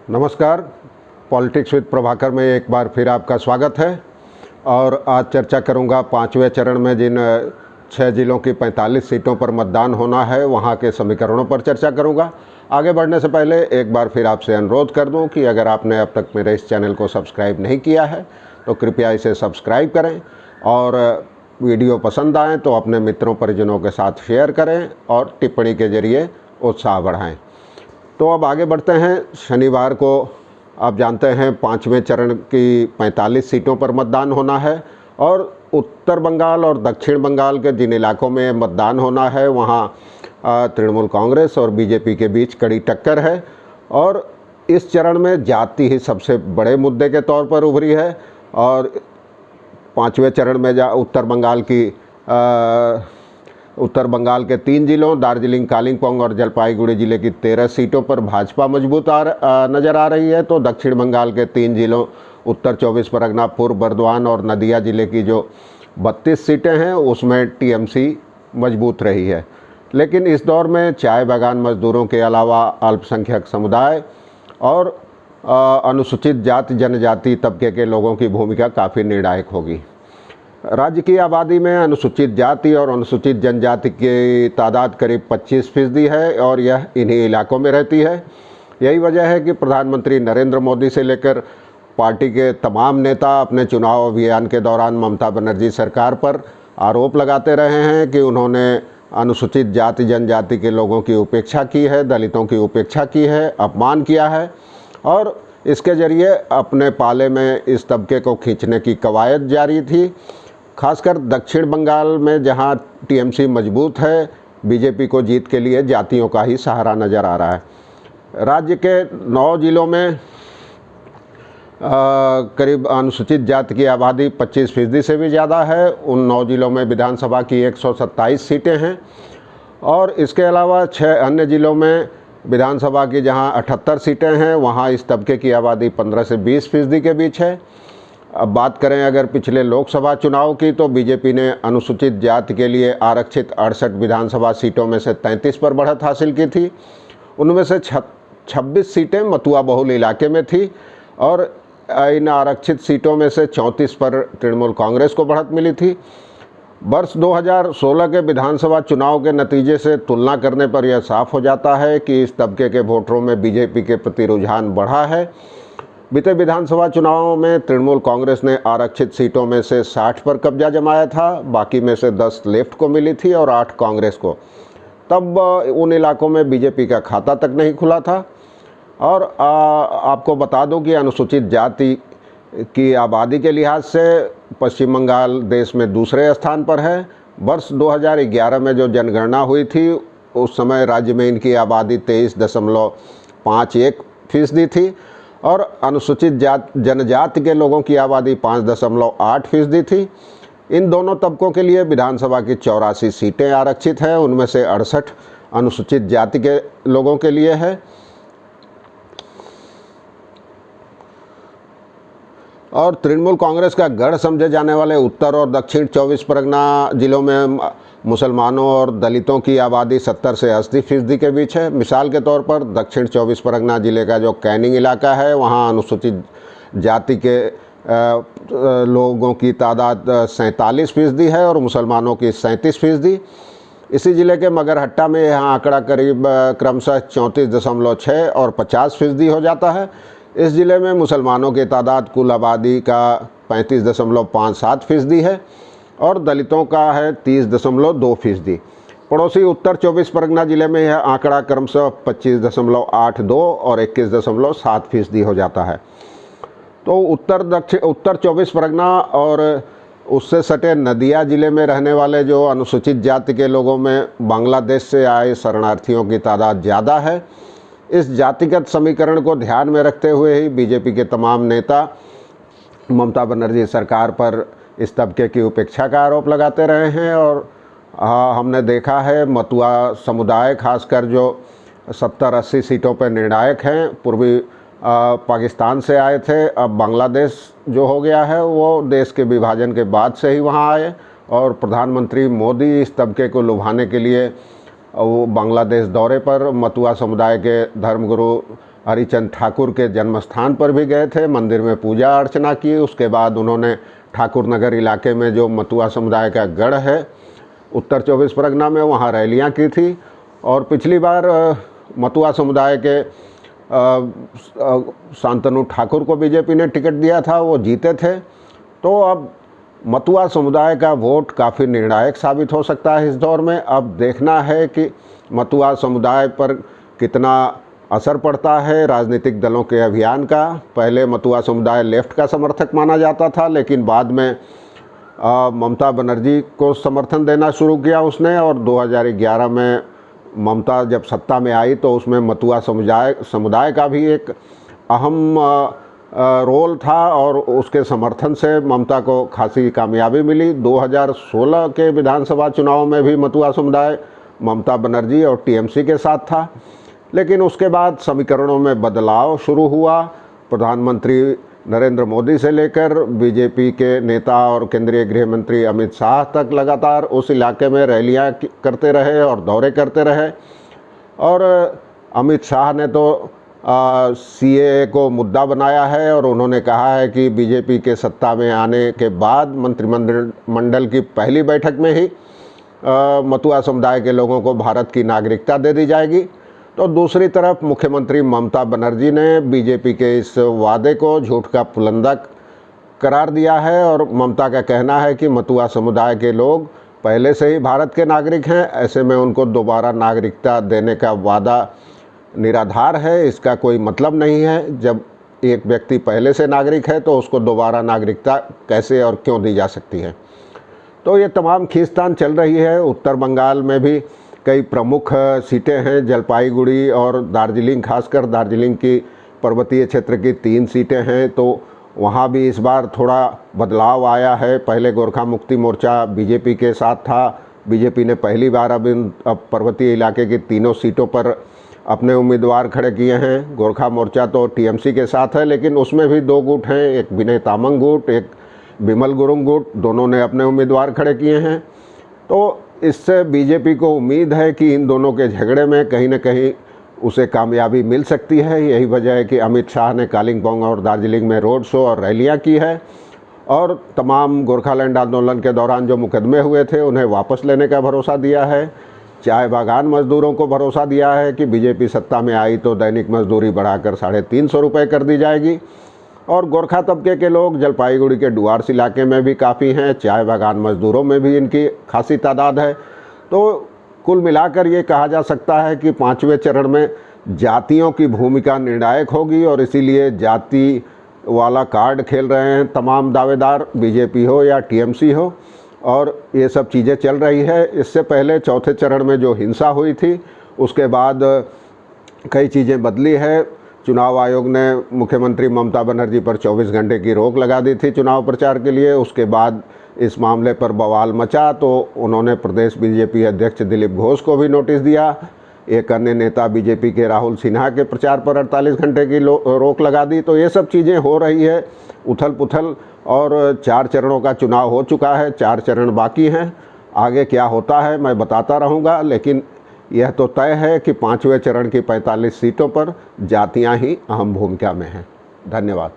नमस्कार। Politics with Prabhakar में एक बार फिर आपका स्वागत है और आज चर्चा करूंगा पाँचवें चरण में जिन 6 जिलों की 45 सीटों पर मतदान होना है वहां के समीकरणों पर चर्चा करूंगा। आगे बढ़ने से पहले एक बार फिर आपसे अनुरोध कर दूं कि अगर आपने अब तक मेरे इस चैनल को सब्सक्राइब नहीं किया है तो कृपया इसे सब्सक्राइब करें और वीडियो पसंद आए तो अपने मित्रों परिजनों के साथ शेयर करें और टिप्पणी के जरिए उत्साह बढ़ाएं। तो अब आगे बढ़ते हैं। शनिवार को आप जानते हैं पाँचवें चरण की 45 सीटों पर मतदान होना है और उत्तर बंगाल और दक्षिण बंगाल के जिन इलाकों में मतदान होना है वहाँ तृणमूल कांग्रेस और बीजेपी के बीच कड़ी टक्कर है और इस चरण में जाति ही सबसे बड़े मुद्दे के तौर पर उभरी है। और पाँचवें चरण में उत्तर बंगाल के 3 जिलों दार्जिलिंग, कालिम्पोंग और जलपाईगुड़ी जिले की 13 सीटों पर भाजपा मजबूत नज़र आ रही है, तो दक्षिण बंगाल के 3 जिलों उत्तर 24 परगना, पूर्व बर्दवान और नदिया जिले की जो 32 सीटें हैं उसमें टीएमसी मजबूत रही है। लेकिन इस दौर में चाय बागान मजदूरों के अलावा अल्पसंख्यक समुदाय और अनुसूचित जाति जनजाति तबके के लोगों की भूमिका काफ़ी निर्णायक होगी। राज्य की आबादी में अनुसूचित जाति और अनुसूचित जनजाति की तादाद करीब 25% है और यह इन्हीं इलाकों में रहती है। यही वजह है कि प्रधानमंत्री नरेंद्र मोदी से लेकर पार्टी के तमाम नेता अपने चुनाव अभियान के दौरान ममता बनर्जी सरकार पर आरोप लगाते रहे हैं कि उन्होंने अनुसूचित जाति जनजाति के लोगों की उपेक्षा की है, दलितों की उपेक्षा की है, अपमान किया है और इसके ज़रिए अपने पाले में इस तबके को खींचने की कवायद जारी थी। खासकर दक्षिण बंगाल में जहां टीएमसी मजबूत है, बीजेपी को जीत के लिए जातियों का ही सहारा नज़र आ रहा है। राज्य के 9 जिलों में करीब अनुसूचित जाति की आबादी 25% से भी ज़्यादा है। उन 9 जिलों में विधानसभा की 127 सीटें हैं और इसके अलावा 6 अन्य जिलों में विधानसभा की जहां 78 सीटें हैं वहां इस तबके की आबादी 15 से 20% के बीच है। अब बात करें अगर पिछले लोकसभा चुनाव की तो बीजेपी ने अनुसूचित जाति के लिए आरक्षित 68 विधानसभा सीटों में से 33 पर बढ़त हासिल की थी। उनमें से 26 सीटें मथुआ बहुल इलाके में थी और इन आरक्षित सीटों में से 34 पर तृणमूल कांग्रेस को बढ़त मिली थी। वर्ष 2016 के विधानसभा चुनाव के नतीजे से तुलना करने पर यह साफ हो जाता है कि इस तबके के वोटरों में बीजेपी के प्रति रुझान बढ़ा है। बीते विधानसभा चुनावों में तृणमूल कांग्रेस ने आरक्षित सीटों में से 60 पर कब्जा जमाया था, बाकी में से 10 लेफ्ट को मिली थी और 8 कांग्रेस को। तब उन इलाकों में बीजेपी का खाता तक नहीं खुला था। और आपको बता दूं कि अनुसूचित जाति की आबादी के लिहाज से पश्चिम बंगाल देश में दूसरे स्थान पर है। वर्ष 2011 में जो जनगणना हुई थी उस समय राज्य में इनकी आबादी 23.51% थी और अनुसूचित जनजाति के लोगों की आबादी 5.8% थी। इन दोनों तबकों के लिए विधानसभा की 84 सीटें आरक्षित हैं, उनमें से 68 अनुसूचित जाति के लोगों के लिए है। और तृणमूल कांग्रेस का गढ़ समझे जाने वाले उत्तर और दक्षिण 24 परगना जिलों में मुसलमानों और दलितों की आबादी 70 से 80% के बीच है। मिसाल के तौर पर दक्षिण 24 परगना जिले का जो कैनिंग इलाका है वहाँ अनुसूचित जाति के लोगों की तादाद 47% है और मुसलमानों की 37%। इसी जिले के मगरहट्टा में यहाँ आंकड़ा करीब क्रमशः 34.6 और 50% हो जाता है। इस ज़िले में मुसलमानों की तादाद कुल आबादी का 35.57% है और दलितों का है 30.2%। पड़ोसी उत्तर 24 परगना जिले में यह आंकड़ा क्रमशः 25.82 और 21.7% हो जाता है। तो उत्तर 24 परगना और उससे सटे नदिया जिले में रहने वाले जो अनुसूचित जाति के लोगों में बांग्लादेश से आए शरणार्थियों की तादाद ज़्यादा है। इस जातिगत समीकरण को ध्यान में रखते हुए ही बीजेपी के तमाम नेता ममता बनर्जी सरकार पर इस तबके की उपेक्षा का आरोप लगाते रहे हैं। और हमने देखा है मथुआ समुदाय खासकर जो 70-80 सीटों पर निर्णायक हैं, पूर्वी पाकिस्तान से आए थे, अब बांग्लादेश जो हो गया है वो देश के विभाजन के बाद से ही वहाँ आए और प्रधानमंत्री मोदी इस तबके को लुभाने के लिए वो बांग्लादेश दौरे पर मथुआ समुदाय के धर्मगुरु हरिचंद ठाकुर के जन्म स्थान पर भी गए थे, मंदिर में पूजा अर्चना की। उसके बाद उन्होंने ठाकुर नगर इलाके में जो मतुआ समुदाय का गढ़ है उत्तर 24 परगना में, वहाँ रैलियाँ की थी। और पिछली बार मतुआ समुदाय के शांतनु ठाकुर को बीजेपी ने टिकट दिया था, वो जीते थे। तो अब मतुआ समुदाय का वोट काफ़ी निर्णायक साबित हो सकता है इस दौर में। अब देखना है कि मतुआ समुदाय पर कितना असर पड़ता है राजनीतिक दलों के अभियान का। पहले मतुआ समुदाय लेफ्ट का समर्थक माना जाता था, लेकिन बाद में ममता बनर्जी को समर्थन देना शुरू किया उसने, और 2011 में ममता जब सत्ता में आई तो उसमें मतुआ समुदाय का भी एक अहम रोल था, और उसके समर्थन से ममता को खासी कामयाबी मिली। 2016 के विधानसभा चुनाव में भी मतुआ समुदाय ममता बनर्जी और टीएमसी के साथ था, लेकिन उसके बाद समीकरणों में बदलाव शुरू हुआ। प्रधानमंत्री नरेंद्र मोदी से लेकर बीजेपी के नेता और केंद्रीय गृह मंत्री अमित शाह तक लगातार उस इलाके में रैलियां करते रहे और दौरे करते रहे। और अमित शाह ने तो सीएए को मुद्दा बनाया है, और उन्होंने कहा है कि बीजेपी के सत्ता में आने के बाद मंत्रिमंडल की पहली बैठक में ही मतुआ समुदाय के लोगों को भारत की नागरिकता दे दी जाएगी। तो दूसरी तरफ मुख्यमंत्री ममता बनर्जी ने बीजेपी के इस वादे को झूठ का पुलंदा करार दिया है, और ममता का कहना है कि मतुआ समुदाय के लोग पहले से ही भारत के नागरिक हैं, ऐसे में उनको दोबारा नागरिकता देने का वादा निराधार है, इसका कोई मतलब नहीं है। जब एक व्यक्ति पहले से नागरिक है तो उसको दोबारा नागरिकता कैसे और क्यों दी जा सकती है। तो ये तमाम खींचतान चल रही है। उत्तर बंगाल में भी कई प्रमुख सीटें हैं, जलपाईगुड़ी और दार्जिलिंग, खासकर दार्जिलिंग की पर्वतीय क्षेत्र की 3 सीटें हैं, तो वहाँ भी इस बार थोड़ा बदलाव आया है। पहले गोरखा मुक्ति मोर्चा बीजेपी के साथ था, बीजेपी ने पहली बार अब पर्वतीय इलाके की तीनों सीटों पर अपने उम्मीदवार खड़े किए हैं। गोरखा मोर्चा तो टीएमसी के साथ है, लेकिन उसमें भी 2 गुट हैं, एक विनय तामांग गुट, एक बिमल गुरुंग गुट, दोनों ने अपने उम्मीदवार खड़े किए हैं। तो इससे बीजेपी को उम्मीद है कि इन दोनों के झगड़े में कहीं न कहीं उसे कामयाबी मिल सकती है। यही वजह है कि अमित शाह ने कालिम्पोंग और दार्जिलिंग में रोड शो और रैलियां की है, और तमाम गोरखालैंड आंदोलन के दौरान जो मुकदमे हुए थे उन्हें वापस लेने का भरोसा दिया है। चाय बागान मजदूरों को भरोसा दिया है कि बीजेपी सत्ता में आई तो दैनिक मजदूरी बढ़ाकर 350 रुपये कर दी जाएगी। और गोरखा तबके के लोग जलपाईगुड़ी के डुआर्स इलाके में भी काफ़ी हैं, चाय बागान मजदूरों में भी इनकी खासी तादाद है। तो कुल मिलाकर ये कहा जा सकता है कि 5वें चरण में जातियों की भूमिका निर्णायक होगी, और इसीलिए जाति वाला कार्ड खेल रहे हैं तमाम दावेदार, बीजेपी हो या टीएमसी हो, और ये सब चीज़ें चल रही है। इससे पहले चौथे चरण में जो हिंसा हुई थी उसके बाद कई चीज़ें बदली है। चुनाव आयोग ने मुख्यमंत्री ममता बनर्जी पर 24 घंटे की रोक लगा दी थी चुनाव प्रचार के लिए। उसके बाद इस मामले पर बवाल मचा तो उन्होंने प्रदेश बीजेपी अध्यक्ष दिलीप घोष को भी नोटिस दिया। एक अन्य नेता बीजेपी के राहुल सिन्हा के प्रचार पर 48 घंटे की रोक लगा दी। तो ये सब चीज़ें हो रही है, उथल पुथल, और 4 चरणों का चुनाव हो चुका है, 4 चरण बाकी हैं। आगे क्या होता है मैं बताता रहूँगा, लेकिन यह तो तय है कि 5वें चरण की 45 सीटों पर जातियां ही अहम भूमिका में हैं। धन्यवाद।